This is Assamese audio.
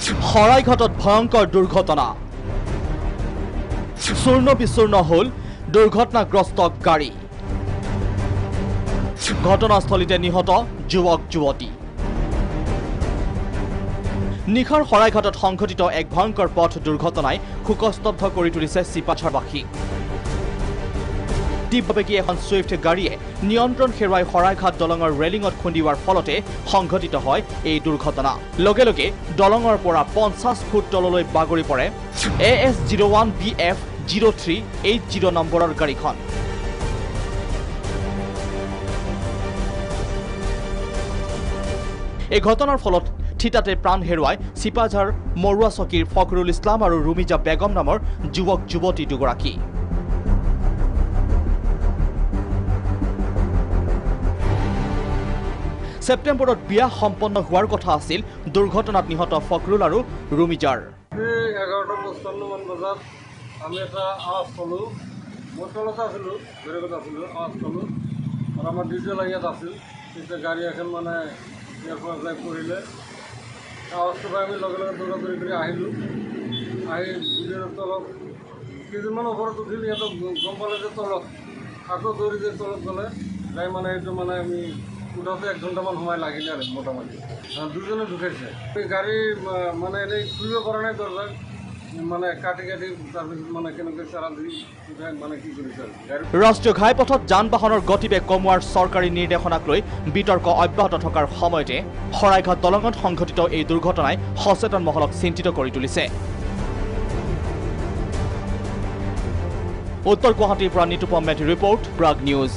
শৰাইঘাটত ভয়ংকৰ দুৰ্ঘটনা চূৰ্ণ বিচূৰ্ণ হল দুৰ্ঘটনাগ্ৰস্ত গাড়ী ঘটনাস্থলীতে নিহত যুৱক যুৱতী নিখাৰ শৰাইঘাটত সংঘটিত এক ভয়ংকৰ পথ দুৰ্ঘটনাই শোকস্তব্ধ কৰি তুলিছে চিপাঝাৰবাসী তীব্ৰবেগী এখন ছুইফ্ট গাড়ীয়ে নিয়ন্ত্ৰণ হেৰুৱাই শৰাইঘাট দলঙৰ ৰেলিঙত খুন্দিওৱাৰ ফলতে সংঘটিত হয় এই দুৰ্ঘটনা লগে লগে দলঙৰ পৰা 50 ফুট তললৈ বাগৰি পৰে AS01 BF 0380 নম্বৰৰ গাড়ীখন এই ঘটনাৰ ফলত ঠিতাতে প্ৰাণ হেৰুৱাই চিপাঝাৰ মৰুৱা চকীৰ ফখৰুল ইছলাম আৰু ৰুমিজা বেগম নামৰ যুৱক যুৱতী দুগৰাকী সেপ্টেম্বৰত বিয়া সম্পন্ন হোৱাৰ কথা আছিল দুৰ্ঘটনাত নিহত ফখৰুল আৰু ৰুমিজাৰ 11:55 বজাত আমি এটা আৱাজ পালোঁ মই তলত আছিলোঁ বেলেগত আছিলোঁ আৱাজ পালোঁ আৰু আমাৰ ডিজেল ইয়াত আছিল তেতিয়া গাড়ী এখন মানে ইয়াৰ পৰা যাই পৰিলে আৱাজটো পাই আমি লগে লগে দৌৰা দৌৰি কৰি আহিলোঁ আহি ডিজেলৰ তলত কেইজনমান ওপৰত উঠিল সিহঁতক গম পালে যে তলত আকৌ দৌৰি যে তলত গ'লে যাই মানে এইটো মানে আমি উঠাতে 1 ঘণ্টামান সময় লাগিলে আৰু মোটামুটি দুজনে ঢুকাইছে গাড়ী মানে এনেই খুলিব পৰা নাই দৰজা মানে কাটি কাটি তাৰপিছত মানে কেনেকৈ চাৰা দি উঠাই মানে কি কৰিছে ৰাষ্ট্ৰীয় ঘাইপথত যান বাহনৰ গতিবেগ কমোৱাৰ চৰকাৰী নিৰ্দেশনাক লৈ বিতৰ্ক অব্যাহত থকাৰ সময়তে শৰাইঘাট দলঙত সংঘটিত এই দুৰ্ঘটনাই সচেতন মহলক চিন্তিত কৰি তুলিছে উত্তৰ গুৱাহাটীৰ পৰা নিতুপম মেধিৰ ৰিপৰ্ট প্ৰাগ নিউজ